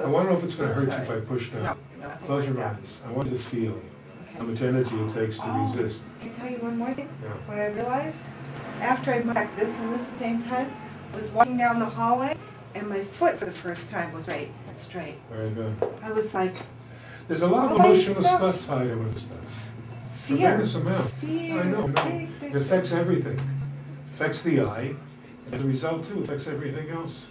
I want to know if it's going to hurt you if I push down. No, Close your eyes. I want you to feel how much energy it takes to resist. Can I tell you one more thing? Yeah. What I realized, after I moved this and this at the same time, I was walking down the hallway, and my foot for the first time was straight. Very good. I was like, There's a lot of emotional stuff tied in with this stuff. fear. Tremendous amount. Fear. I know. It affects everything. It affects the eye. And as a result, too, it affects everything else.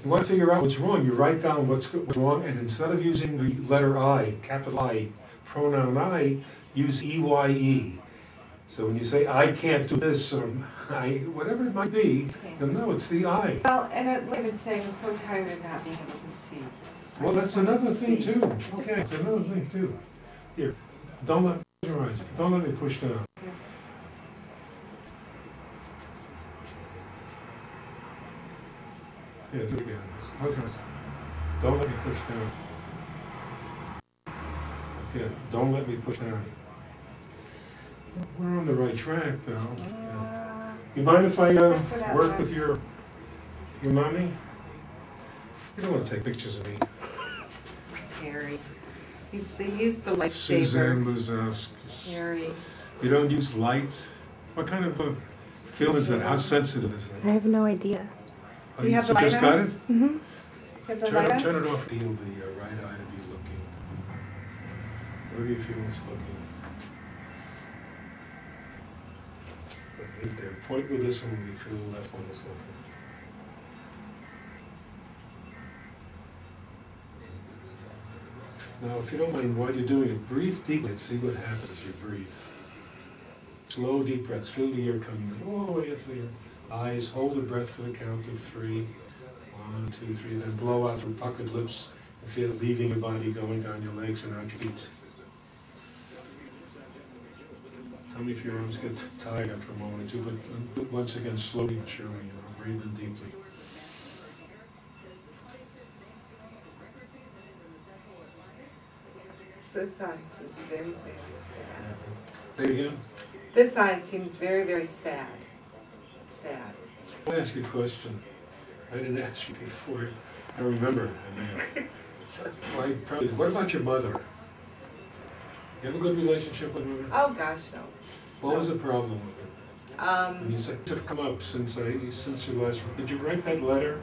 You want to figure out what's wrong, you write down what's wrong, and instead of using the letter I, capital I, pronoun I, use EYE. So when you say, I can't do this, or I, whatever it might be, you'll know it's the I. Well, and I've been saying I'm so tired of not being able to see. Well, that's another thing, too. Okay, it's another thing, too. Here, don't let me push down. Okay. Yeah, do it again. Close your eyes. Don't let me push down. Okay, don't let me push down. We're on the right track, though. You mind if I work with your mommy? You don't want to take pictures of me. Harry. He's the lifesaver. Suzanne Luzowski. Harry. You don't use lights? What kind of a film is that? How sensitive is that? I have no idea. Oh, Do you have the just light got on? it? Mm-hmm. Have the light on? Turn it off. Feel the right eye to be looking. Wherever you feel it's looking. Right there. Point with this one when you feel the left one is looking. Now, if you don't mind, while you're doing it, breathe deeply and see what happens as you breathe. Slow, deep breaths. Feel the air coming in all the way into your eyes. Hold the breath for the count of 3. 1, 2, 3. Then blow out through puckered lips and feel it leaving your body, going down your legs and out your feet. Tell me if your arms get tired after a moment or two, but once again, slowly and surely, breathe in deeply. This eye seems very, very sad. Say it again. This eye seems very, very sad. Sad. I want to ask you a question. I didn't ask you before. I don't remember. What about your mother? You have a good relationship with her? Oh gosh, no. What was the problem with her? And you said, have come up since your last. Did you write that letter?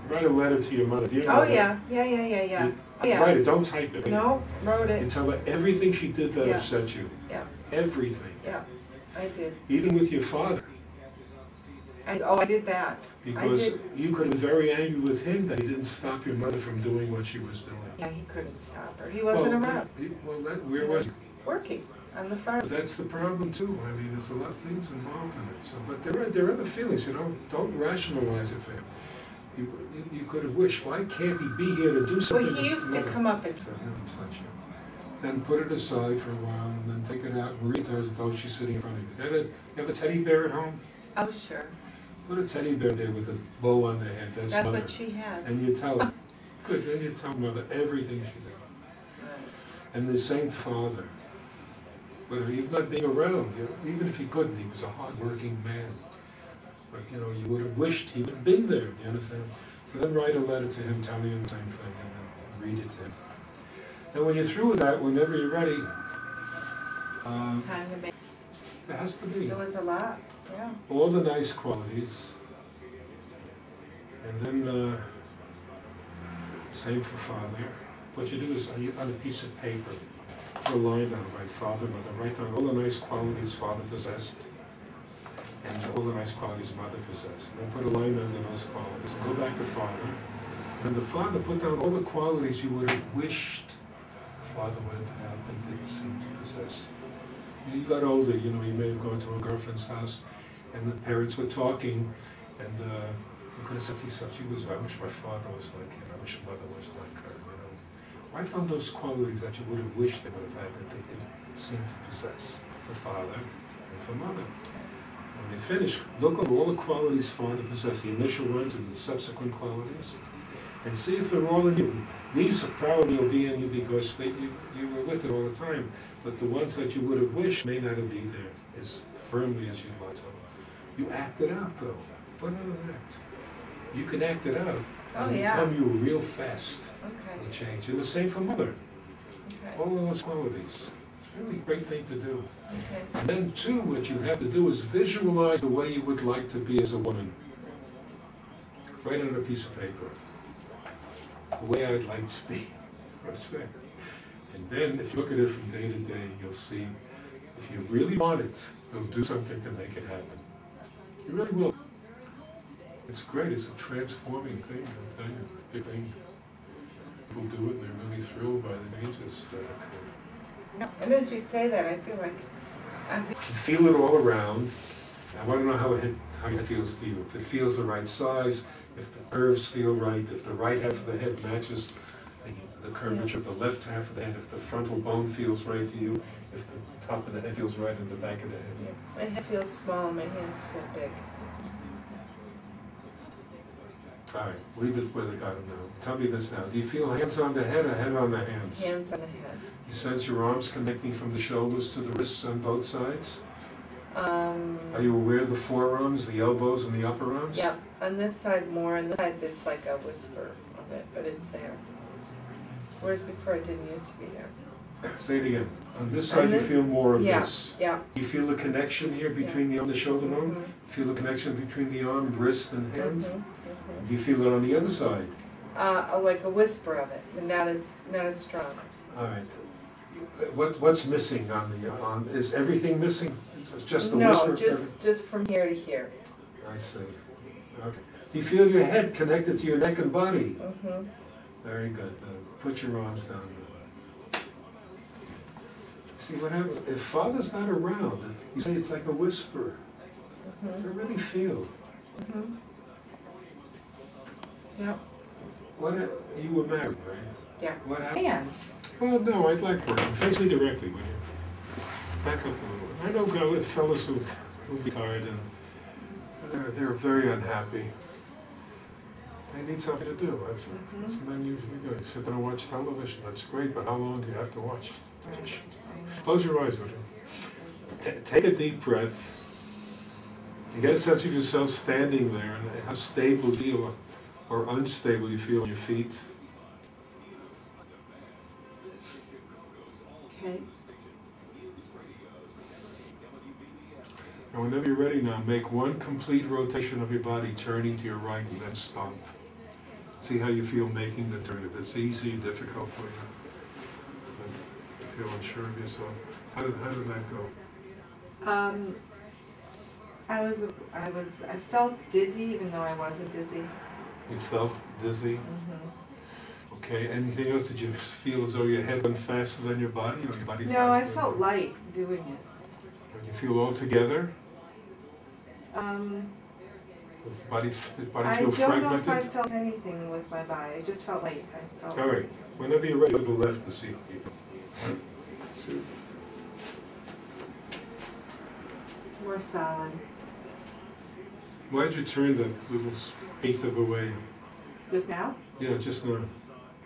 Write a letter to your mother. Do you know that? Yeah. Write it. Don't type it. No, wrote it. You tell her everything she did that Yeah. upset you. Yeah. Everything. Yeah, I did. Even with your father. I did that. Because you could have been very angry with him that he didn't stop your mother from doing what she was doing. Yeah, he couldn't stop her. He wasn't around. Where was he? Working on the farm. But that's the problem too. I mean, there's a lot of things involved in it. So, but there are other feelings. Don't rationalize it for him. You could have wished, why can't he be here to do something? Well, he used to come up and... Then put it aside for a while, and then take it out and read her as though she's sitting in front of you. You have a teddy bear at home? Oh, sure. Put a teddy bear there with a bow on the head. That's mother. What she has. And you tell her, good, then you tell mother everything she did. Right. And the same father. But even not being around, even if he couldn't, he was a hard-working man. But, you would have wished he would have been there, you understand? So then write a letter to him telling him the same thing, and then read it to him. And when you're through with that, whenever you're ready, Time to make... it has to be. There was a lot, yeah. All the nice qualities, and then same for father. What you do is on a piece of paper, put a line down, write father, mother, write down all the nice qualities father possessed, and all the nice qualities mother possessed. And then put a line under those qualities, and go back to father. And the father put down all the qualities you would have wished father would have had, but didn't seem to possess. You got older, you may have gone to a girlfriend's house, and the parents were talking, and you could have said to yourself, I wish my father was like him, I wish mother was like her, Write down those qualities that you would have wished they would have had that they didn't seem to possess for father and for mother. When you finish, look over all the qualities father possessed, the initial ones and the subsequent qualities, and see if they're all in you. These probably will be in you because you were with it all the time, but the ones that you would have wished may not have been there as firmly as you'd like to. You act it out, though. Put on an act. You can act it out. Oh, It'll yeah. become you real fast. Okay. It'll change. And the same for mother. Okay. All of those qualities. It's a really great thing to do. Okay. And then too, what you have to do is visualize the way you would like to be as a woman. Write it on a piece of paper. The way I'd like to be. What's that? And then if you look at it from day to day, you'll see if you really want it, you'll do something to make it happen. You really will. It's great. It's a transforming thing, I'll tell you. It's a big thing. People do it and they're really thrilled by the changes that occur. No, and as you say that, I feel like I'm... You feel it all around. I want to know how it feels to you. If it feels the right size, if the curves feel right, if the right half of the head matches the curvature of the left half of the head, if the frontal bone feels right to you, if the top of the head feels right in the back of the head. Yeah. My head feels small, my hands feel big. All right, leave it where they got them now. Tell me this now. Do you feel hands on the head or head on the hands? Hands on the head. You sense your arms connecting from the shoulders to the wrists on both sides? Are you aware of the forearms, the elbows, and the upper arms? Yeah, on this side more, on this side it's like a whisper of it, but it's there. Whereas before it didn't used to be there. Say it again. On this side you feel more of Yeah, this. yeah. You feel the connection here between the arm and the shoulder bone? Mhm. Feel the connection between the arm, wrist, and hand? Mhm, Do you feel it on the other side? like a whisper of it, but not as strong. All right. What's missing is everything missing? It's just the whisper? No, just from here to here. I see. Okay. Do you feel your head connected to your neck and body? Mm-hmm. Very good. Put your arms down. See what happens? If Father's not around, you say it's like a whisper. Mm-hmm. You really feel. Mm-hmm. Yep. You were married, right? Yeah. What happened? Man. Well, no, I'd like working. Face me directly, will you? Back up a little. I know fellas who've retired and they're very unhappy. They need something to do. That's what men usually do. You sit down and watch television. That's great, but how long do you have to watch television? Close your eyes, would you? Take a deep breath. You get a sense of yourself standing there and how stable you feel or unstable you feel on your feet. Okay. And whenever you're ready now, make one complete rotation of your body, turning to your right, and then stop. See how you feel making the turn. If it's easy, difficult for you. You feel unsure of yourself. How did that go? I felt dizzy even though I wasn't dizzy. You felt dizzy? Mm-hmm. Okay. Anything else? Did you feel as though your head went faster than your body, or your body faster? No, I felt light doing it. Did you feel all together? Does the body feel fragmented? I don't know if I felt anything with my body. I just felt light. I felt. All right. Whenever you're ready, go to the left and see. More solid. Why'd you turn that little eighth of a way? Just now? Yeah, just now.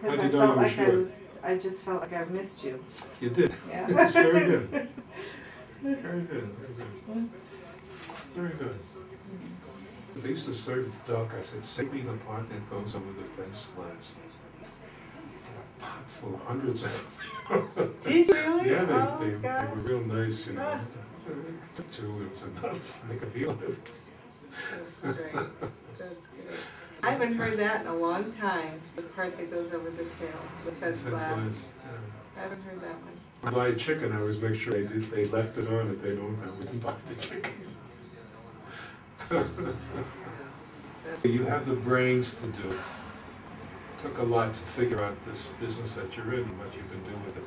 Because How'd I you know felt you were like sure? I just felt like I missed you. You did. Yeah. That's very good. Very good. Very good. Very good. They used to serve duck. I said, save me the part that goes over the fence last. A pot full of hundreds of them. Did you really? Yeah, Oh, they gosh. were real nice, you know. Two, it was enough. Make a meal of it. That's great. That's great. I haven't heard that in a long time. The part that goes over the tail, the fence last. I haven't heard that one. When I buy chicken, I always make sure they left it on. If they don't, I wouldn't buy the chicken. You have the brains to do it. It took a lot to figure out this business that you're in and what you can do with it.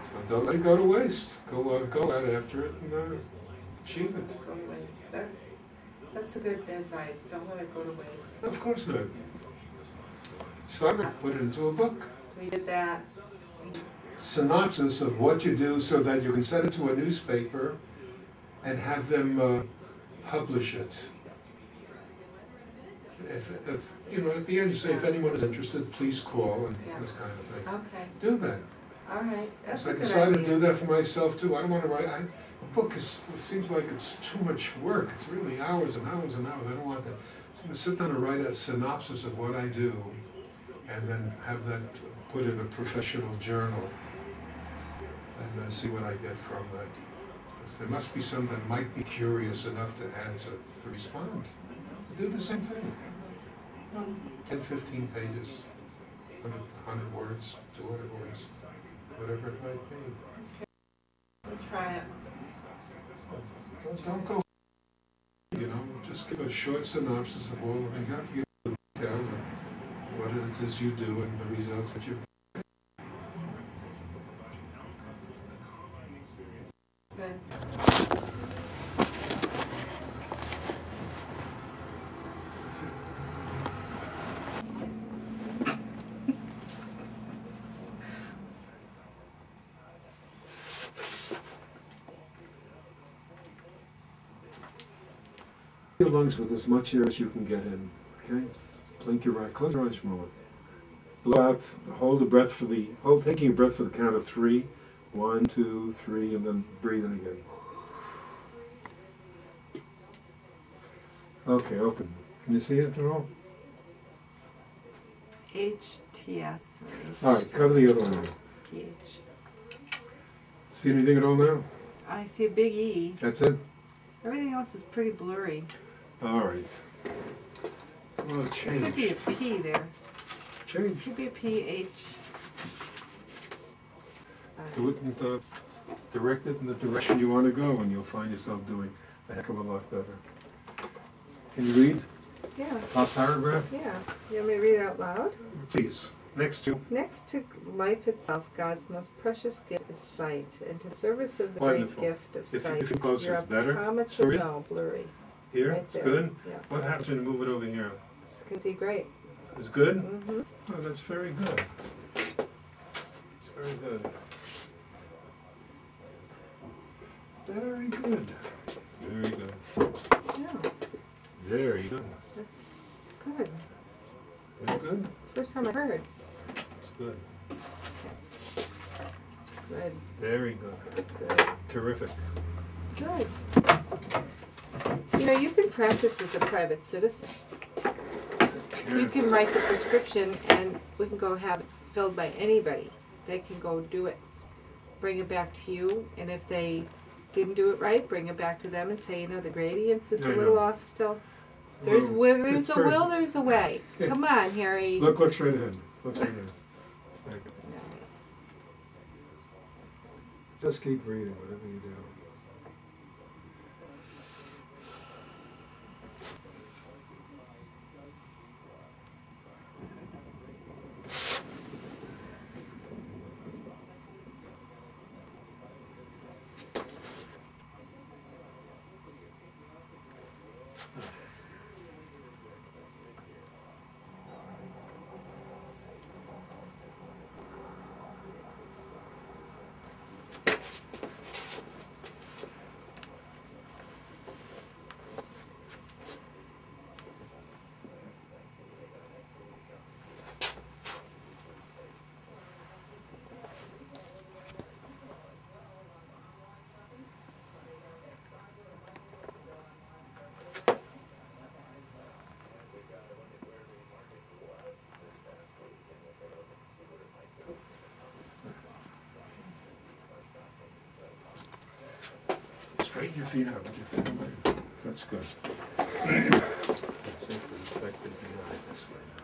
So don't let it go to waste. Go out after it and achieve it. Go to waste. That's a good advice. Don't let it go to waste. Of course not. So I'm going to put it into a book. We did that. Synopsis of what you do so that you can send it to a newspaper and have them publish it. If you know, at the end you say, if anyone is interested, please call, and this kind of thing. Okay. Do that. All right. That's So I a good decided idea. to do that for myself too. I don't want to write. A book it seems like it's too much work. It's really hours and hours and hours. I don't want that. So I sit down and write a synopsis of what I do, and then have that put in a professional journal, and see what I get from that. Because there must be some that might be curious enough to answer, to respond. I do the same thing. 10, 15 pages, 100 words, 200 words, whatever it might be. We'll try it. Don't go, just give a short synopsis of all of them. You have to give the detail of what it is you do and the results that you. Good. Your lungs with as much air as you can get in, okay? Blink your eye, close your eyes for a moment. Blow out, hold the breath taking a breath for the count of 3. 1, 2, 3, and then breathe in again. Okay, open. Can you see it at all? HTS. All right, cover the other one. PH. See anything at all now? I see a big E. That's it? Everything else is pretty blurry. All right. Well, change. Could be a P there. Change. Could be a PH. Do it and direct it in the direction you want to go, and you'll find yourself doing a heck of a lot better. Can you read? Yeah. Top paragraph? Yeah. You want me to read it out loud? Please. Next to. Next to life itself, God's most precious gift is sight, and to the service of the Wonderful. great gift of sight. If you close your it, better. optometrist, Sorry? no, blurry. Here? Right It's there. good? Yeah. What happens when you move it over here? You can see great. It's good? Mm-hmm. Oh, that's very good. It's very good. Very good. Very good. Yeah. Very good. That's good. Very good? First time I heard. It's good. Good. Very good. Good. Terrific. Good. You can practice as a private citizen. You can write the prescription and we can go have it filled by anybody. They can go do it, bring it back to you, and if they didn't do it right, bring it back to them and say, the gradients is a little off still. There's a will, there's a way. Come on, Harry. Look straight ahead. Look straight ahead. Thank you. Just keep breathing, whatever you do. Straighten your feet out with your feet away. That's good. That's it for effective behind this way now.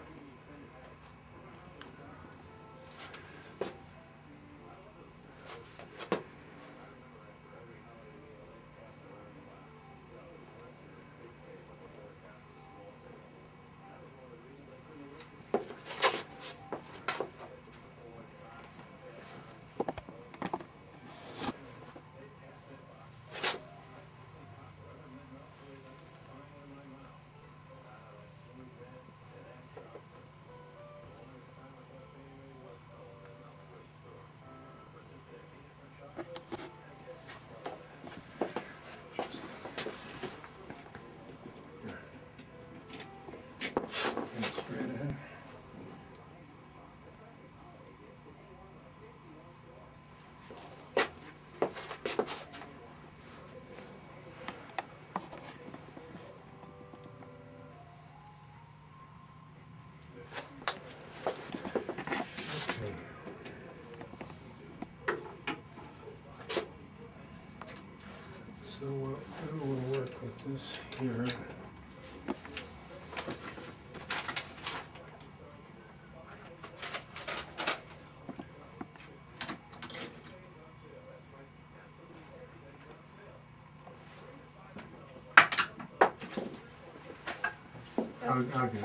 I'll get it.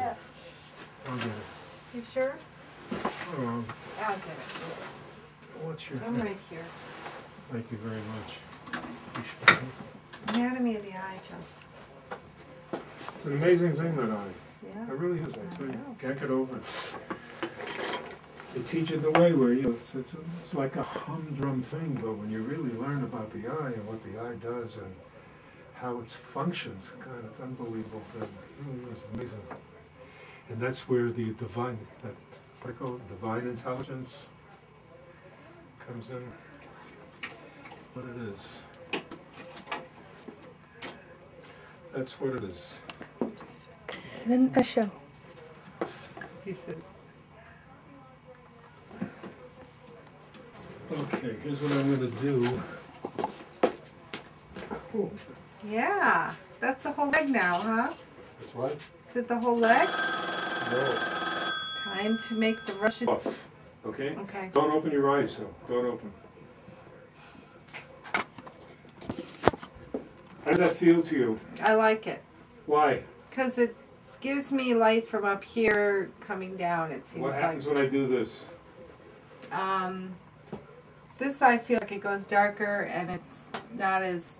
I'll get it. You sure? Oh, I'll get it. what's your... I'm right here. Thank you very much. Appreciate it. Anatomy of the eye, Jess. It's an amazing thing, that eye. Yeah. It really is, I tell you. know. Can't get over it. They teach it in a way where, you know, it's like a humdrum thing, but when you really learn about the eye and what the eye does and how it functions, God, it's an unbelievable thing. It really is amazing. And that's where the divine, that, what do you call it, divine intelligence comes in. What it is. That's what it is. Then a show. He says. Okay, here's what I'm going to do. Oh, Yeah, that's the whole leg now, huh? that's what? Is it the whole leg? No. Time to make the Russian. Off. Okay? Okay. Don't open your eyes, though. Don't open. How does that feel to you? I like it Why? because it gives me light from up here coming down. It seems What like. happens when I do this? This I feel like it goes darker and it's not as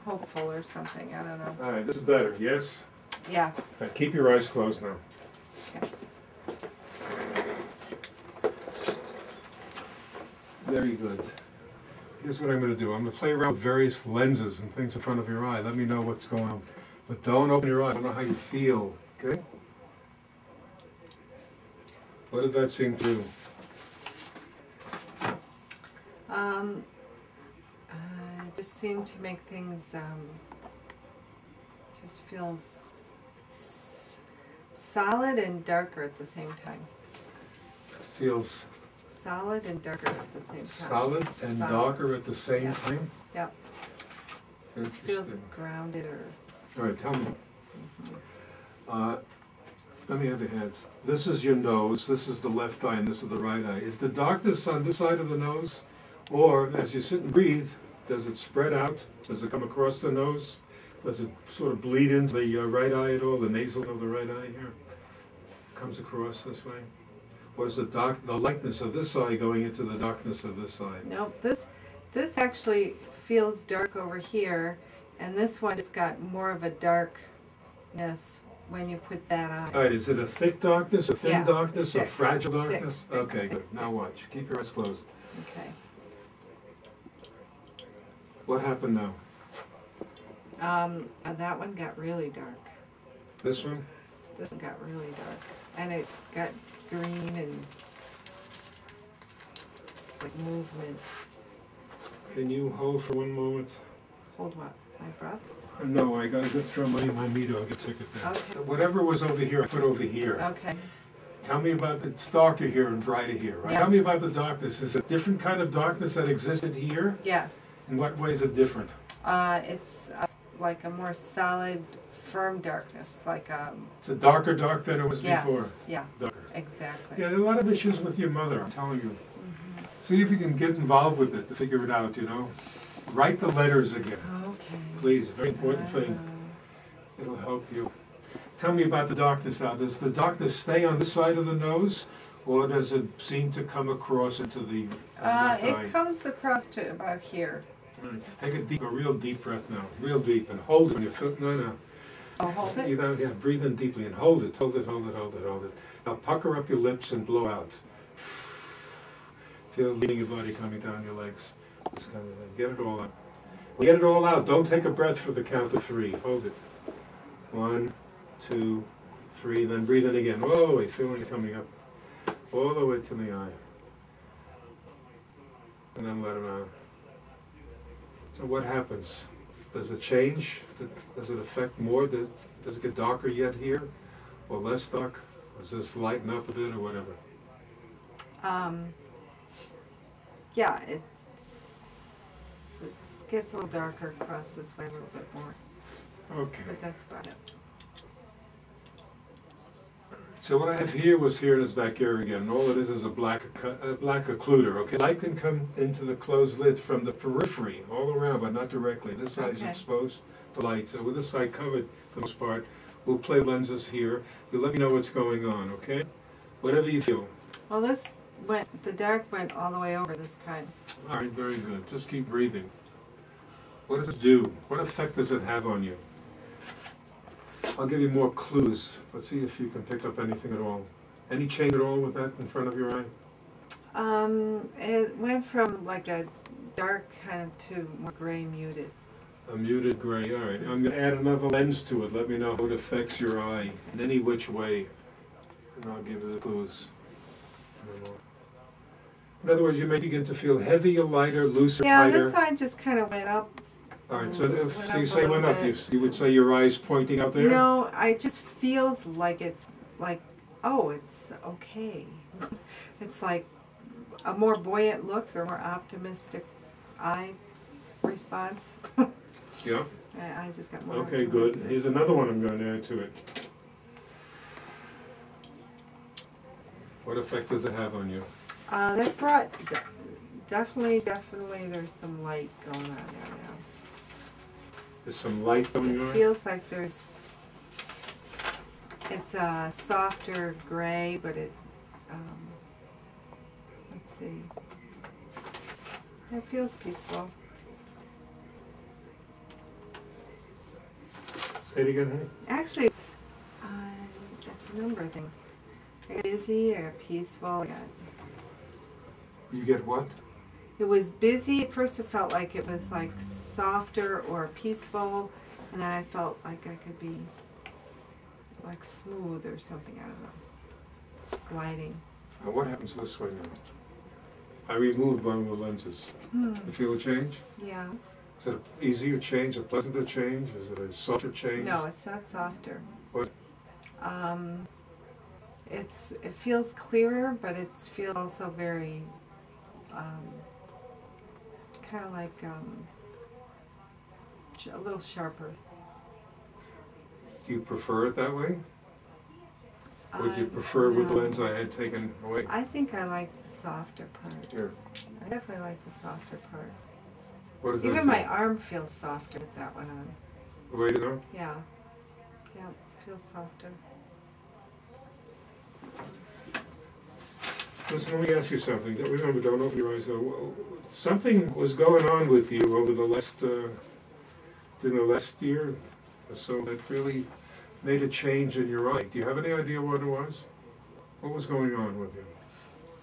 hopeful or something. I don't know. All right, this is better, yes? Yes. Okay, keep your eyes closed now. Okay. Very good. Here's what I'm going to do. I'm going to play around with various lenses and things in front of your eye. Let me know what's going on. But don't open your eye. I don't know how you feel, okay? What did that seem to do? It just seemed to make things, just feels solid and darker at the same time. Feels Solid and darker at the same time. solid and Solid. darker at the same Yeah. time? Yep. It feels Interesting. grounded or. All right, tell me. Let me have your hands. This is your nose, this is the left eye, and this is the right eye. Is the darkness on this side of the nose? Or, as you sit and breathe, does it spread out? Does it come across the nose? Does it sort of bleed into the right eye at all, the nasal of the right eye here? Comes across this way? Or is the lightness of this eye going into the darkness of this eye? Nope, this actually feels dark over here, and this one has got more of a darkness when you put that on. All right, is it a thick darkness, a thin Yeah, darkness, a thick, fragile thick, darkness? thick, Okay, thick. good. Now watch. Keep your eyes closed. Okay. What happened now? That one got really dark. This one? This one got really dark, and it got green and it's like movement. Can you hold for one moment? Hold what? My breath? No, I gotta go throw money in my meter. I'll get sick of that. Okay. Whatever was over here, I put over here. Okay. Tell me about the, it's darker here and brighter here, right? Yes. Tell me about the darkness. Is it a different kind of darkness that existed here? Yes. In what way is it different? It's like a more solid, firm darkness, like It's a darker dark than it was yes. before. Yeah. Darker. Exactly. Yeah, there are a lot of issues with your mother, I'm telling you. See if you can get involved with it to figure it out, you know? Write the letters again. Okay. Please, very important thing. It'll help you. Tell me about the darkness now. Does the darkness stay on this side of the nose, or does it seem to come across into the left eye? It comes across to about here. Right. Take a real deep breath now. Real deep, and hold it when you feel, no. Oh, hold it? You gotta, yeah, breathe in deeply and hold it, hold it, hold it, hold it, hold it. Now pucker up your lips and blow out. Feel leaving your body coming down your legs. This kind of thing. Get it all out. Get it all out. Don't take a breath for the count of 3. Hold it. 1, 2, 3. Then breathe in again. All the way, feeling it coming up. All the way to the eye. And then let it out. So what happens? Does it change? Does it affect more? Does it get darker yet here? Or less dark? Or does this lighten up a bit or whatever? Yeah, it gets a little darker across this way a little bit more, Okay. but that's about it. So what I have here was here in his back ear again. All it is a black occluder. Okay, light can come into the closed lid from the periphery, all around, but not directly. This side is Okay. exposed to light. So with this side covered, for the most part, We'll play lenses here. You let me know what's going on, okay? Whatever you feel. Well, the dark went all the way over this time. All right, very good. Just keep breathing. What does it do? What effect does it have on you? I'll give you more clues. Let's see if you can pick up anything at all. Any change at all with that in front of your eye? It went from like a dark kind of to more gray muted. A muted gray. All right. I'm going to add another lens to it. Let me know how it affects your eye in any which way. And I'll give you the clues. In other words, you may begin to feel heavier, lighter, looser, Yeah, tighter. this side just kind of went up. All right, so Went so you up say a went little up, bit. you would say your eye's pointing out there? No, it just feels like it's like, oh, it's okay. It's like a more buoyant look or more optimistic eye response. Yeah? I just got more Okay, good. optimistic. Here's another one I'm going to add to it. What effect does it have on you? That brought, definitely there's some light going on there now. There's some light going It on? feels like it's a softer gray, but let's see. It feels peaceful. Say it again, honey. Actually, it's a number of things. I got busy, I got peaceful, You get what? it was busy. At first it felt like it was like softer or peaceful, and then I felt like I could be like smooth or something, I don't know. Gliding. Now what happens this way now? I removed one of the lenses. You feel a change? Yeah. Is it an easier change, a pleasanter change? Is it a softer change? No, it's not softer. What? It feels clearer, but it feels also very kind of like a little sharper. Do you prefer it that way? Or would you prefer with the lens I had taken away? I think I like the softer part. Here. I definitely like the softer part. What does that Even do? my arm feels softer with that one on. The way to go? Yeah. Yeah, it feels softer. Listen, let me ask you something. Remember, don't open your eyes though. Something was going on with you over the last year or so that really made a change in your eye. Do you have any idea what it was? What was going on with you?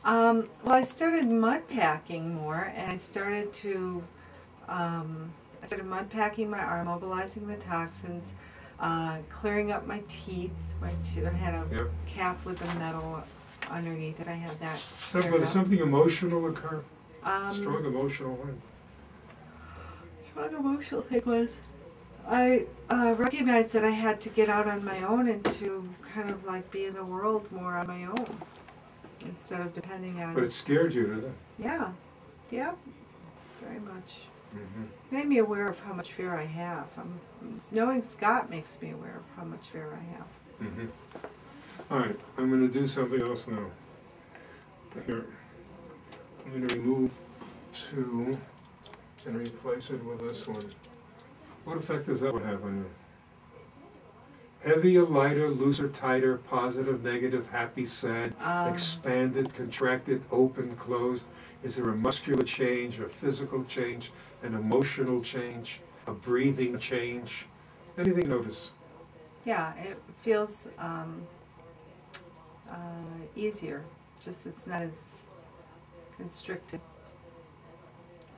Well, I started mud packing more, and I started mud packing my arm, mobilizing the toxins, clearing up my teeth. I had a Yep. cap with a metal underneath it. I had that. cleared Did up. something emotional occur? Strong Strong emotional one? emotional thing was I recognized that I had to get out on my own and to kind of like be in the world more on my own instead of depending on. But it scared you, didn't it? Yeah, very much. Mm-hmm. Made me aware of how much fear I have. Knowing Scott makes me aware of how much fear I have. Mm-hmm. All right, I'm going to do something else now. Here, I'm going to remove 2 and replace it with this one. What effect does that one have on you? Heavier, lighter, looser, tighter, positive, negative, happy, sad, expanded, contracted, open, closed. Is there a muscular change, a physical change, an emotional change, a breathing change? Anything you notice? Yeah, it feels easier. Just it's not as constricted,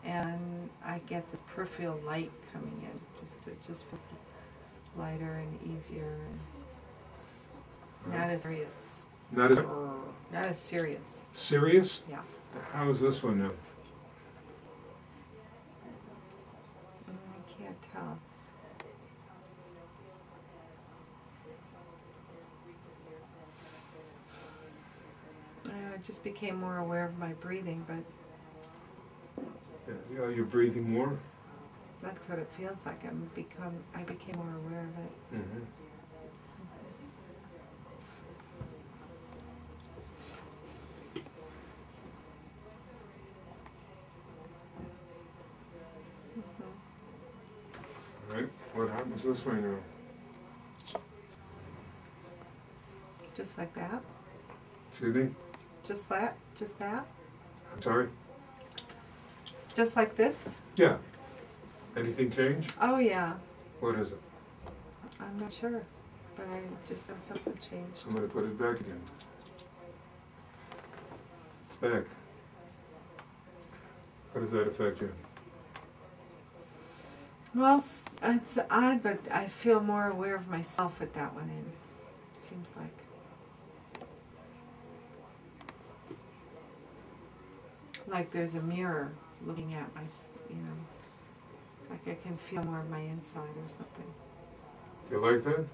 and I get this peripheral light coming in. It just feels lighter and easier, and not as serious. Not as Not as serious. serious? Yeah. How is this one now? I can't tell. I just became more aware of my breathing, but Yeah, you're breathing more? that's what it feels like. I became more aware of it. Mm-hmm. All right, what happens this way now? Just like that? Excuse me? Just that? Just that? I'm sorry? Just like this? Yeah. Anything change? Oh yeah. What is it? I'm not sure, but I just know something changed. I'm going to put it back again. It's back. How does that affect you? Well, it's odd, but I feel more aware of myself with that one in. It seems like. Like there's a mirror looking at my, you know, like I can feel more of my inside or something. You like that?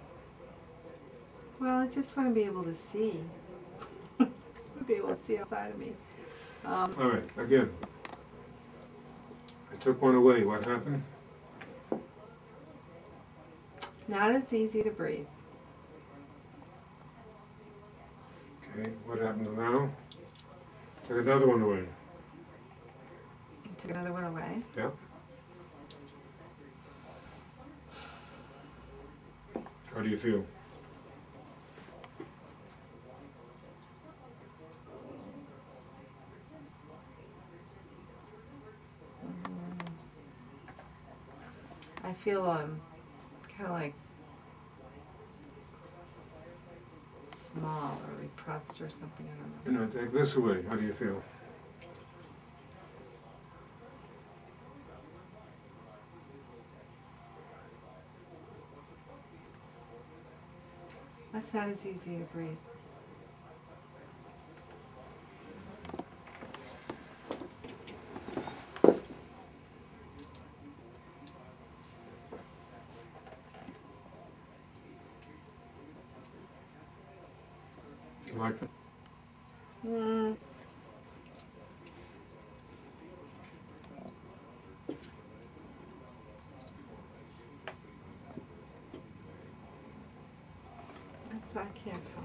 Well, I just want to be able to see. Be able to see outside of me. All right, again. I took one away. What happened? Not as easy to breathe. Okay, what happens now? Took another one away. You took another one away. Yeah. How do you feel? I feel kind of like small or repressed or something. I don't know. Take this away. How do you feel? That's not as easy to breathe. You like it? I can't tell.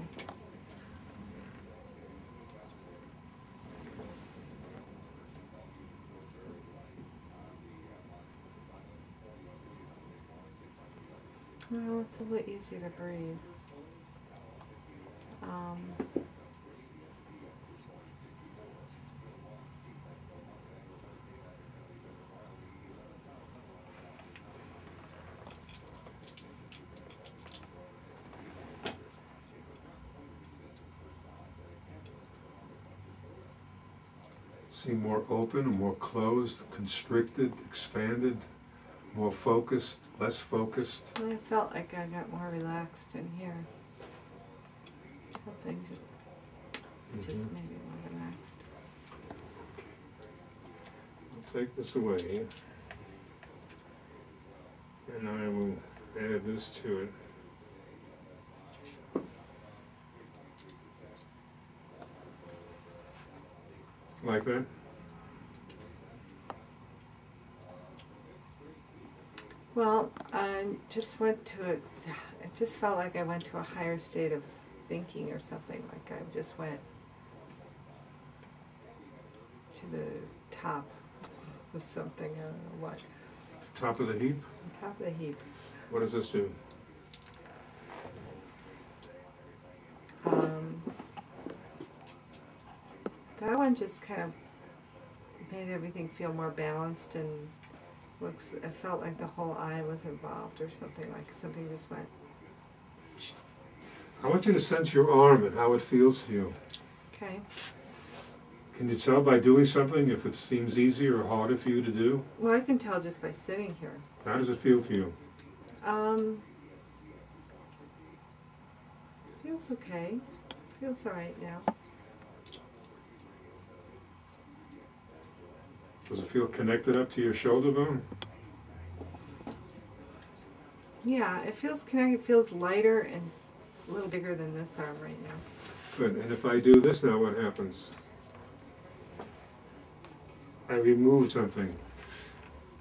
Well, it's a little easier to breathe. Seem more open, more closed, constricted, expanded, more focused, less focused. I felt like I got more relaxed in here. Something just made me more relaxed. I'll take this away, and I will add this to it. Like that? Well, I just went to it just felt like I went to a higher state of thinking or something, like I just went to the top of something, I don't know what. Top of the heap? Top of the heap. What does this do? That one just kind of made everything feel more balanced and it felt like the whole eye was involved or something, like something just went. I want you to sense your arm and how it feels to you. Okay. Can you tell by doing something if it seems easier or harder for you to do? Well, I can tell just by sitting here. How does it feel to you? Feels okay. Feels all right now. Does it feel connected up to your shoulder bone? Yeah, it feels connected. It feels lighter and a little bigger than this arm right now. Good. And if I do this now, what happens? I removed something.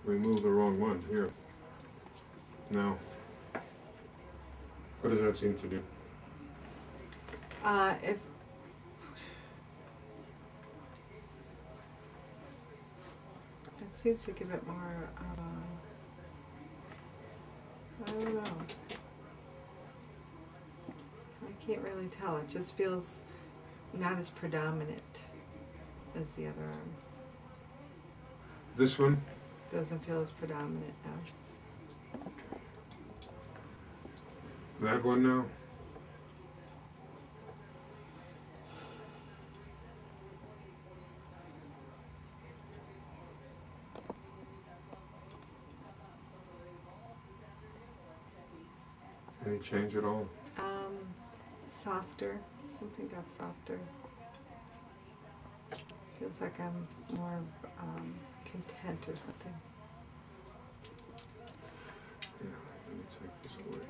Remove the wrong one. Here. Now. What does that seem to do? If it seems to give it more, I don't know. I can't really tell. It just feels not as predominant as the other arm. This one? Doesn't feel as predominant now. That one now? Any change at all? Softer. Something got softer. Feels like I'm more content or something. Yeah, let me take this away.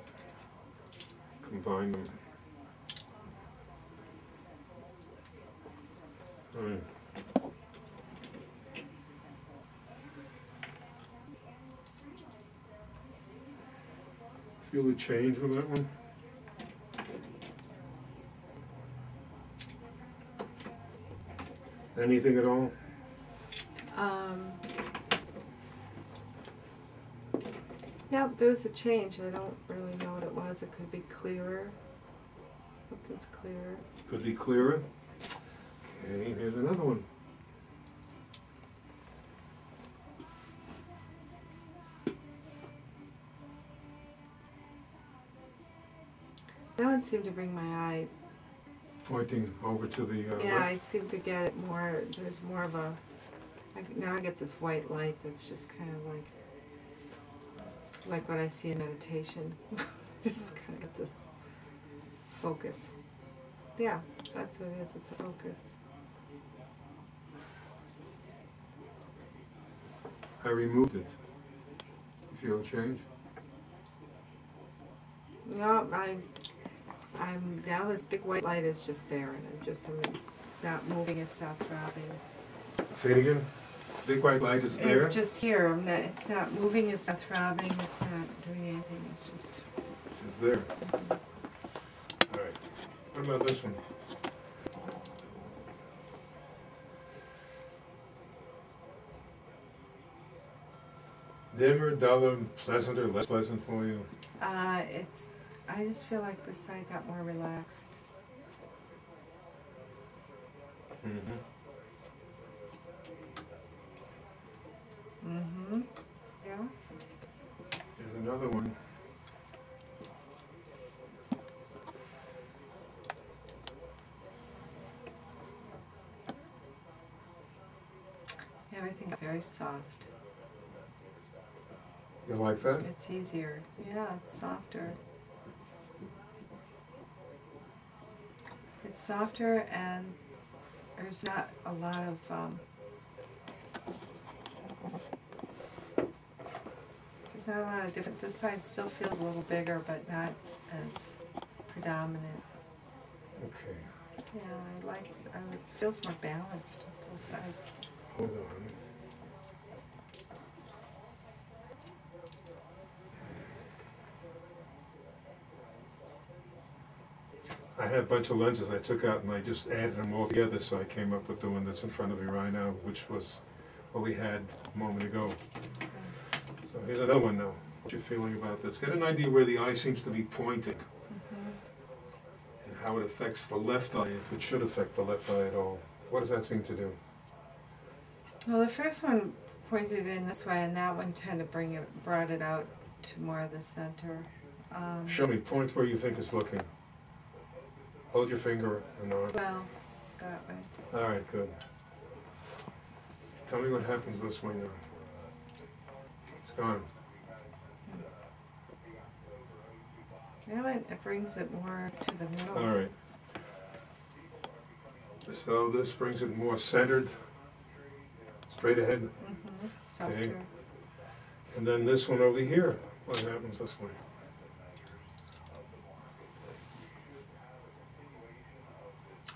Combine them. All right. Feel the change with that one? Anything at all? Yeah, there was a change. I don't really know what it was. It could be clearer. Something's clearer. Could be clearer. Okay, here's another one. That one seemed to bring my eye. Pointing over to the Yeah, left. I seem to get it more. There's more of a. Now I get this white light that's just kind of like what I see in meditation. Just kind of get this focus. Yeah, that's what it is. It's a focus. I removed it. You feel a change? No, I'm now this big white light is just there, and it's not moving. It's not throbbing. Say it again. Big white light is there. It's just here. It's not moving. It's not throbbing. It's not doing anything. It's just. It's there. All right. What about this one? Dimmer, duller, pleasanter, less pleasant for you? I just feel like this side got more relaxed. Mm-hmm. Mm-hmm. Yeah. Here's another one. Everything got very soft. You like that? It's easier. Yeah, it's softer. It's softer, and there's not a lot of different. This side still feels a little bigger, but not as predominant. Okay. Yeah, it feels more balanced on both sides. Hold on. I had a bunch of lenses I took out and I just added them all together, so I came up with the one that's in front of you right now, which was what we had a moment ago. So here's another one now. What you feeling about this? Get an idea where the eye seems to be pointing and how it affects the left eye, if it should affect the left eye at all. What does that seem to do? Well, the first one pointed in this way, and that one kind of brought it out to more of the center. Show me, point where you think it's looking. Hold your finger and on. Well, that way. All right, good. Tell me what happens this way now. It's gone. Now it brings it more to the middle. All right. So this brings it more centered, straight ahead. Mm-hmm. Softer. Okay. And then this one over here, what happens this way?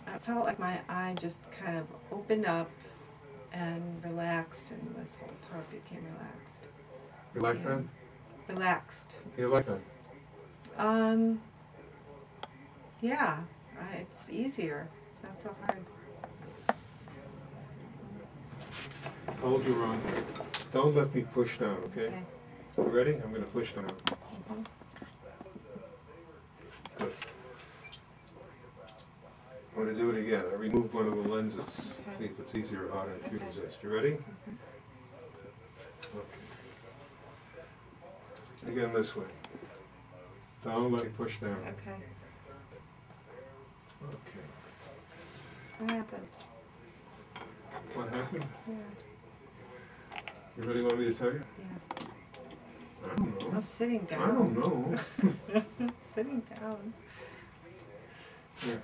I felt like my eye just kind of opened up and relaxed, and this whole part became relaxed. You like that? Relaxed. You like that? Yeah, it's easier. It's not so hard. Hold your arm. Don't let me push down, okay? Okay. You ready? I'm going to push down. Mhm. Good. I'm going to do it again. I removed one of the lenses. Okay. See if it's easier or harder to Okay. resist. You ready? Okay. Again this way. Don't let me push down. Okay. Okay. What happened? What happened? Yeah. You really want me to tell you? Yeah. I don't know. I'm sitting I down. don't know. Sitting down. Here.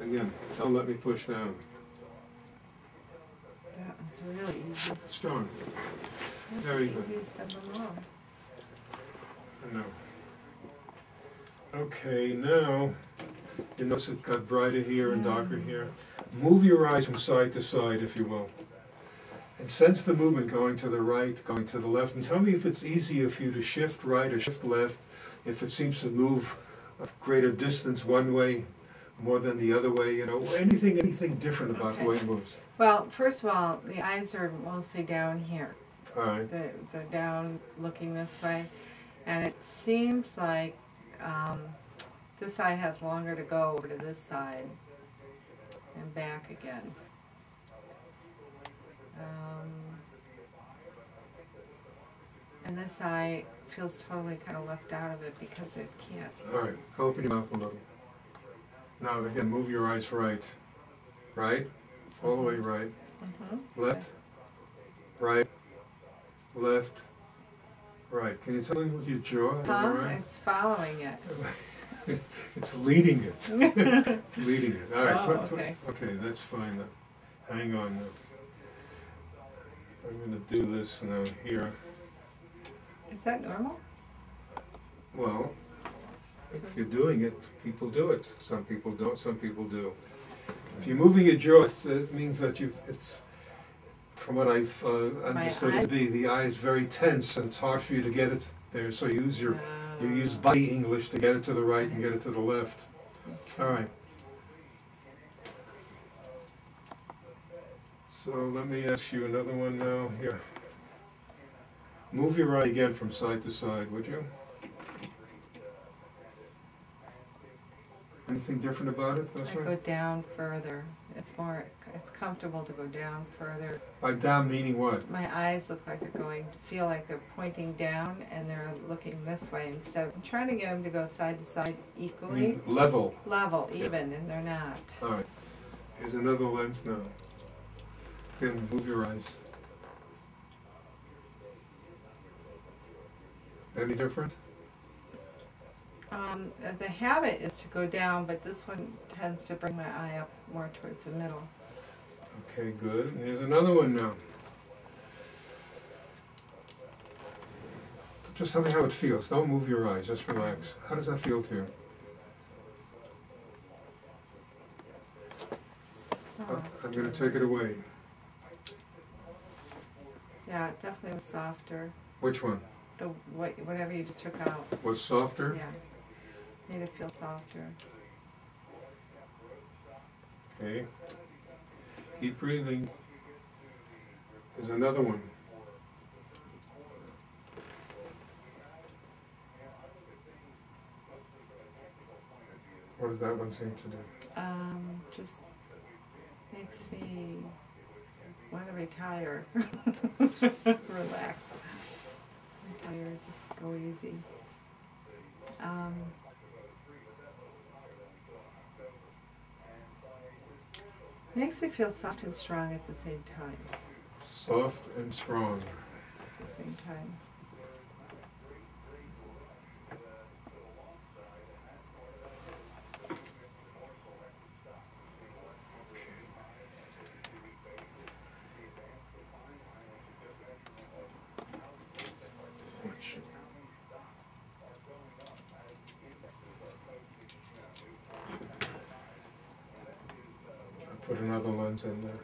Again, don't let me push down. That one's really easy. Strong. That's Very the good. easiest of them all. No. Okay, now, you notice it got brighter here and darker here. Move your eyes from side to side, if you will. And sense the movement going to the right, going to the left. And tell me if it's easier for you to shift right or shift left, if it seems to move a greater distance one way more than the other way, you know, anything different about the way it moves. Well, first of all, the eyes are mostly down here. All right. They're down looking this way. And it seems like this eye has longer to go over to this side and back again. And this eye feels totally kind of left out of it because it can't. All right, open your mouth a little. Now again, move your eyes right. Right, all the way right. Left, right, left, right. Can you tell me with your jaw? With your eyes? It's following it. It's leading it. Leading it. All right. Oh, okay. Okay, that's fine. Hang on now. I'm going to do this now here. Is that normal? Well, if you're doing it, people do it. Some people don't, some people do. If you're moving your jaw, it means that it's, from what I've understood it to be, the eye is very tense and it's hard for you to get it there. So you use body English to get it to the right and get it to the left. All right. So let me ask you another one now here. Move your eye again from side to side, would you? Anything different about it? That's I go down further. It's comfortable to go down further. By down meaning what? My eyes look like they're feel like they're pointing down and they're looking this way instead. I'm trying to get them to go side to side equally. Level. Level, even, and they're not. All right. Here's another lens now. Again, move your eyes. Any different? The habit is to go down, but this one tends to bring my eye up more towards the middle. Okay, good. And here's another one now. Just tell me how it feels. Don't move your eyes. Just relax. How does that feel to you? Soft. I'm going to take it away. Yeah, it definitely was softer. Which one? Whatever you just took out. Was softer? Yeah. Made it feel softer. Okay. Keep breathing. There's another one. What does that one seem to do? Just makes me want to retire. Relax. Retire, just go easy. Makes me feel soft and strong at the same time. Soft and strong. At the same time. Put another lens in there.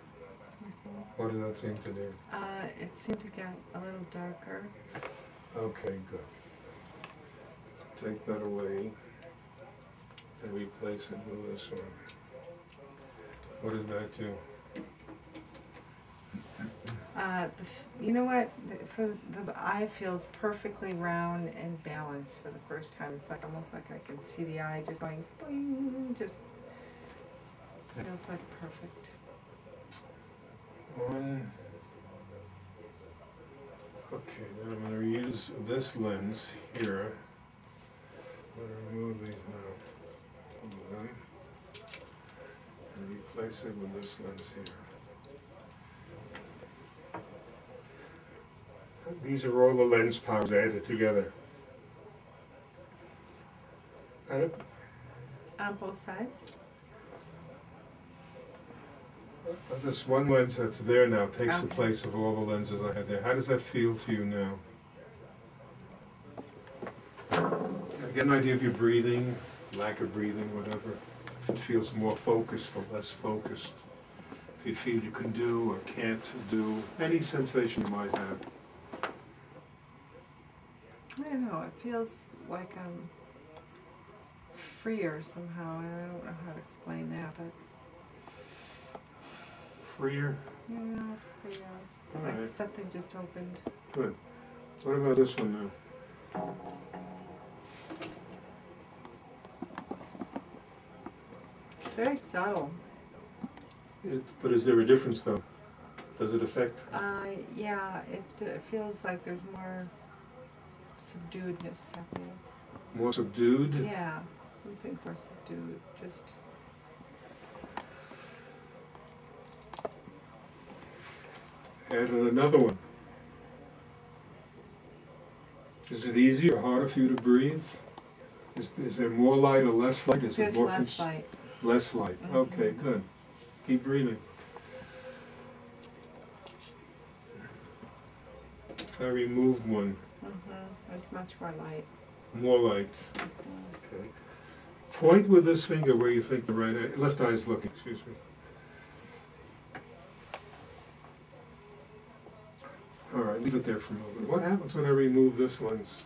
What does that seem to do? It seemed to get a little darker. Okay, good. Take that away and replace it with this one. What does that do? You know what? The eye feels perfectly round and balanced for the first time. It's like almost like I can see the eye just going, boing, just feels like perfect. One. Okay, then I'm going to use this lens here. I'm going to remove these now. Remove them. And replace it with this lens here. These are all the lens powers added together. Got it? On both sides? This one lens that's there now takes the Okay. place of all the lenses I had there. How does that feel to you now? Get an idea of your breathing, lack of breathing, whatever. If it feels more focused or less focused. If you feel you can do or can't do, any sensation you might have. I don't know. It feels like I'm freer somehow. I don't know how to explain that, but Freer? yeah, freer. All Like right, something just opened. good. What about this one now? Very subtle. But is there a difference though? Does it affect? Yeah, it feels like there's more subduedness happening. More subdued? Yeah, some things are subdued. Just Add in another one. Is it easier or harder for you to breathe? Is there more light or less light? Is there's it more less light. Less light. Mhm. Okay, good. Keep breathing. I removed one. There's much more light. More light. Okay. Point with this finger where you think the left eye is looking. Excuse me. All right, leave it there for a moment. What happens when I remove this lens?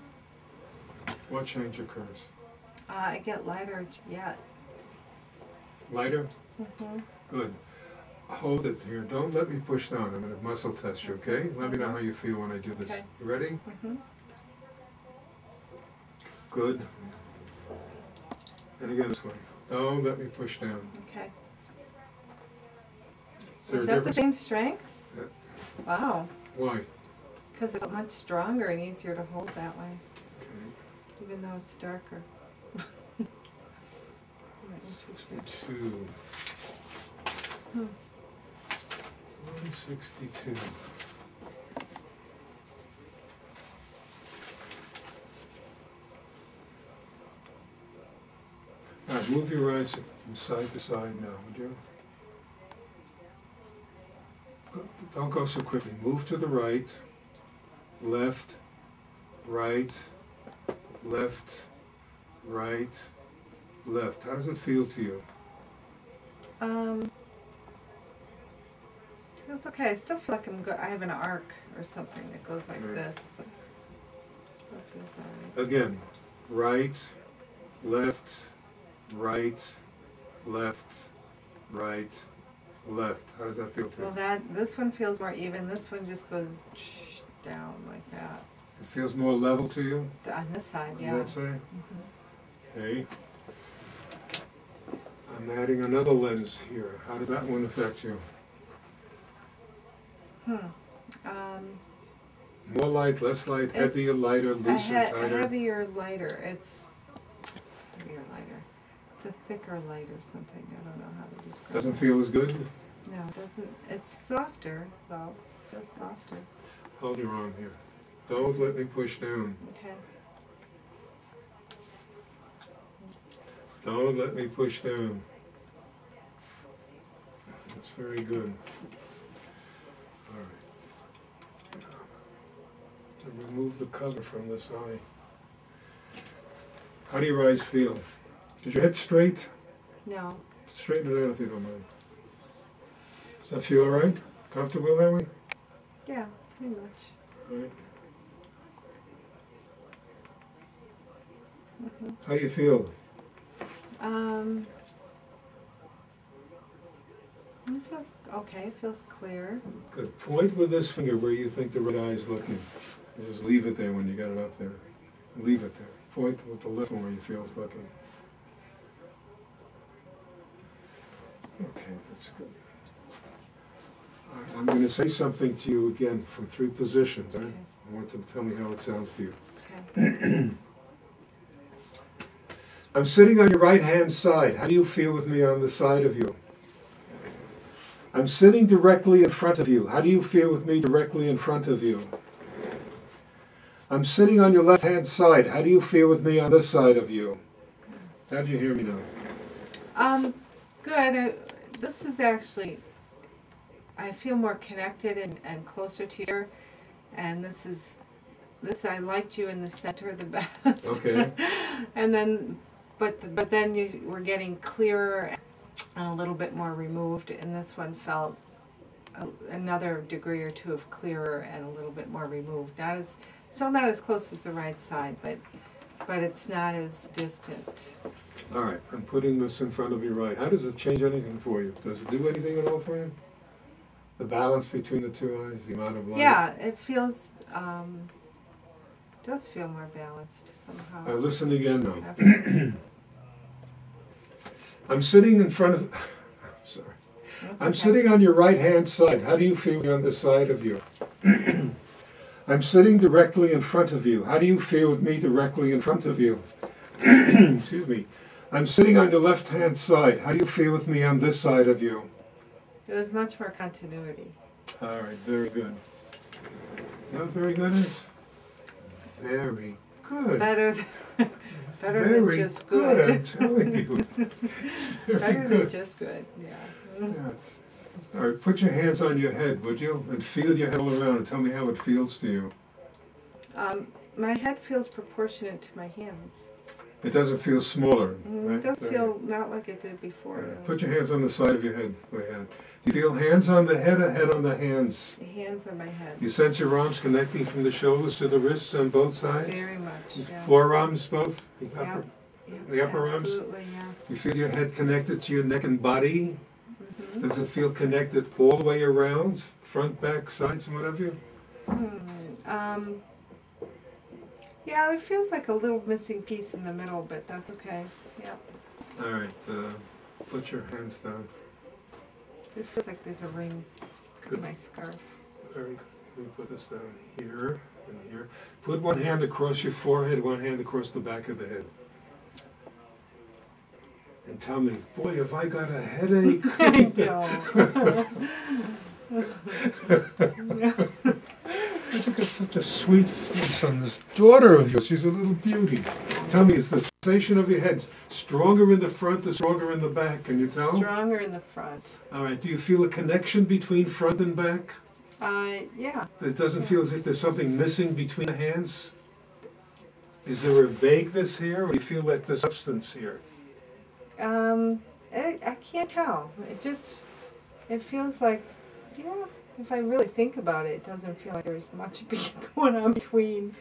What change occurs? I get lighter. Yeah. Lighter? Mm-hmm. Good. Hold it here. Don't let me push down. I'm going to muscle test you, okay? Let me know how you feel when I do this. Okay. You ready? Mm-hmm. Good. And again this way. Don't let me push down. Okay. Is there Is a that the difference? same strength? Yeah. Wow. Why? Because it's much stronger and easier to hold that way, Okay. even though it's darker. Interesting. 62. Hmm. 162. All right, move your eyes from side to side now, would you? Don't go so quickly. Move to the right, left, right, left, right, left. How does it feel to you? Feels okay. I still feel like I have an arc or something that goes like Right. this, but it still feels alright. Again, right, left, right, left, right, left. How does that feel to Well, you? this one feels more even. This one just goes down like that. It feels more level to you? On this side, On yeah. that side? Mhm. Okay. I'm adding another lens here. How does that one affect you? More light, less light, heavier, It's lighter, looser, tighter? Heavier, lighter. It's heavier, lighter. It's a thicker light or something. I don't know how to describe it. Doesn't feel as good? No, it doesn't. It's softer, though. It feels softer. Hold your arm here. Don't let me push down. Okay. Don't let me push down. That's very good. All right. To remove the cover from this eye. How do your eyes feel? Is your head straight? No. Straighten it out if you don't mind. Does that feel all right? Comfortable that way? Yeah, pretty much. All right. Mhm. How you feel? I feel okay, it feels clear. Good. Point with this finger where you think the right eye is looking. And just leave it there when you get it up there. Leave it there. Point with the left one where you feel it's looking. Okay, that's good. All right, I'm going to say something to you again from 3 positions. Okay. I want you to tell me how it sounds to you. Okay. I'm sitting on your right-hand side. How do you feel with me on the side of you? I'm sitting directly in front of you. How do you feel with me directly in front of you? I'm sitting on your left-hand side. How do you feel with me on this side of you? How do you hear me now? Good. This is actually, I feel more connected and closer to you. And this, I liked you in the center the best. Okay. And then, but then you were getting clearer and a little bit more removed, and this one felt another degree or 2 of clearer and a little bit more removed. Still not as close as the right side, but it's not as distant. All right, I'm putting this in front of you right. How does it change anything for you? Does it do anything at all for you? The balance between the 2 eyes, the amount of light? Yeah, it feels, does feel more balanced somehow. All right, listen again now. Absolutely. I'm sitting in front of... Sorry. That's I'm okay. sitting on your right-hand side. How do you feel on this side of you? I'm sitting directly in front of you. How do you feel with me directly in front of you? Excuse me. I'm sitting on your left-hand side. How do you feel with me on this side of you? It was much more continuity. All right, very good. You know what very good is? Very good. Better Very than just good, good. I'm telling you. It's very Better good. than just good, yeah. Yeah. All right, put your hands on your head, would you? And feel your head all around and tell me how it feels to you. My head feels proportionate to my hands. It doesn't feel smaller, right? It does feel not like it did before. Yeah. Put your hands on the side of your head. You feel hands on the head or head on the hands? The hands on my head. You sense your arms connecting from the shoulders to the wrists on both sides? Very much, yeah. Forearms both? The Yeah. upper, Yeah, the upper arms? absolutely, yes. You feel your head connected to your neck and body? Mm-hmm. Does it feel connected all the way around? Front, back, sides, and whatever? Yeah, it feels like a little missing piece in the middle, but that's okay. Yeah. All right, put your hands down. This feels like there's a ring Good. in my scarf. Very good. Let me put this down here and here. Put one hand across your forehead, one hand across the back of the head. And tell me, boy, have I got a headache. I don't. You've got such a sweet face on this daughter of yours. She's a little beauty. Tell me, is the sensation of your head stronger in the front or stronger in the back? Can you tell? Stronger in the front. All right. Do you feel a connection between front and back? Yeah. It doesn't feel as if there's something missing between the hands? Is there a vagueness here, or do you feel that there's substance here? I can't tell. It feels like, yeah, if I really think about it, it doesn't feel like there's much going on between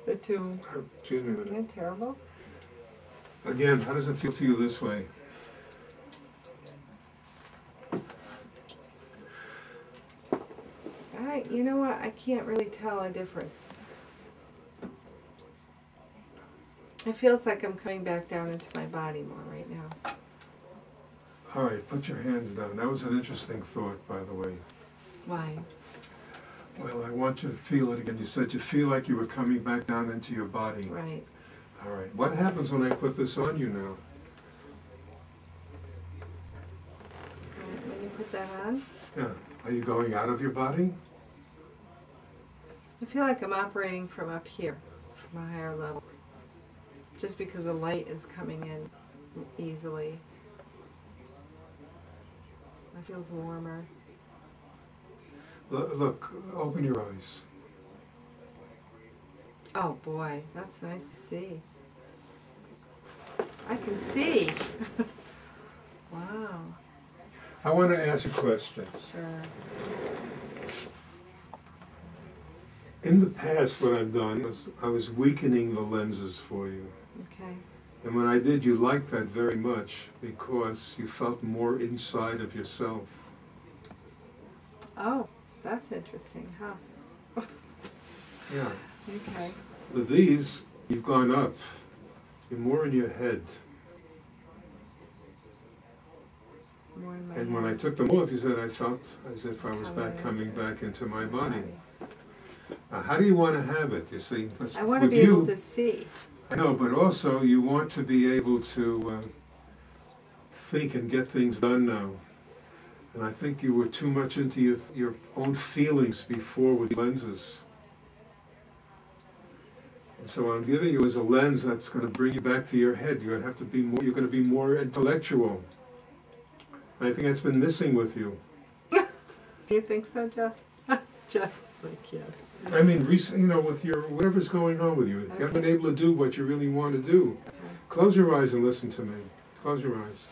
the two. Excuse me a minute. Isn't that terrible? Again, how does it feel to you this way? You know what? I can't really tell a difference. It feels like I'm coming back down into my body more right now. All right, put your hands down. That was an interesting thought, by the way. Why? Well, I want you to feel it again. You said you feel like you were coming back down into your body. Right. All right. What happens when I put this on you now? When you put that on, Yeah. Are you going out of your body? I feel like I'm operating from up here, from a higher level. Just because the light is coming in easily. It feels warmer. Look, open your eyes. Oh boy, that's nice to see. I can see. Wow. I want to ask a question. Sure. In the past, what I've done was I was weakening the lenses for you. Okay. And when I did, you liked that very much because you felt more inside of yourself. Oh, that's interesting, huh? Yeah. Okay. With these, you've gone up. You're more in your head. More in my And when I head. took them off, you said I felt as if I was Coming coming back into my body. Body. How do you want to have it? You see, I want to with be you, able to see. I know, but also you want to be able to think and get things done now. And I think you were too much into your own feelings before with lenses. And so what I'm giving you is a lens that's going to bring you back to your head. You're going to have to be more. You're going to be more intellectual. And I think that's been missing with you. Do you think so, Jeff? Jeff, like yes. I mean, with your whatever's going on with you, you haven't been able to do what you really want to do. Okay. Close your eyes and listen to me. Close your eyes.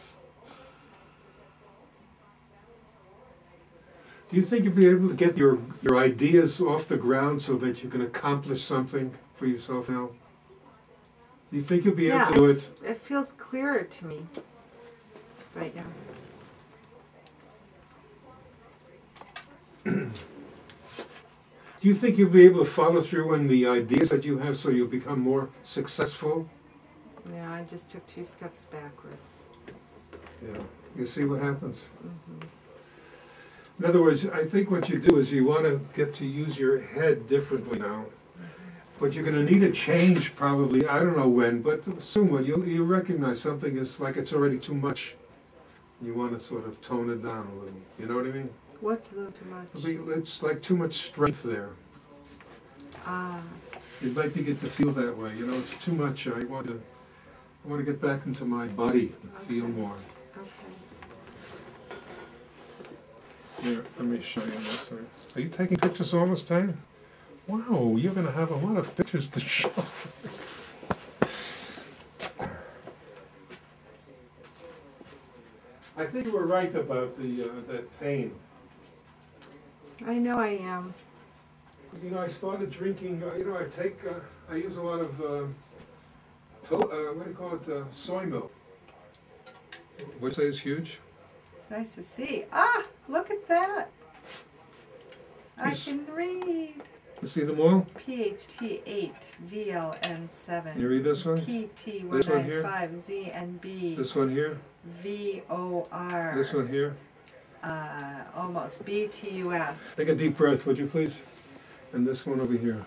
Do you think you'll be able to get your ideas off the ground so that you can accomplish something for yourself now? Do you think you'll be able to do it? It feels clearer to me right now. Do you think you'll be able to follow through on the ideas that you have so you'll become more successful? Yeah, I just took 2 steps backwards. Yeah. You see what happens? Mm-hmm. In other words, I think what you do is you want to get to use your head differently now. But you're going to need a change probably, I don't know when, but soon when you recognize something is like it's already too much. You want to sort of tone it down a little. You know what I mean? What's a little too much? It's like too much strength there. Ah. You'd like to get to feel that way. You know, it's too much. I want to get back into my body and feel more. Okay. Here, let me show you this. Are you taking pictures all this time? Wow, you're going to have a lot of pictures to show. I think you were right about that pain. I know I am. You know, I started drinking, I use a lot of, what do you call it, soy milk. Would you say it's huge? It's nice to see. Ah, look at that. I Yes. can read. You see them all? PHT 8, VLN 7. You read this one? PT This one here? 195, ZNB. This one here? VOR. This one here? Almost. BTUS. Take a deep breath, would you please? And this one over here.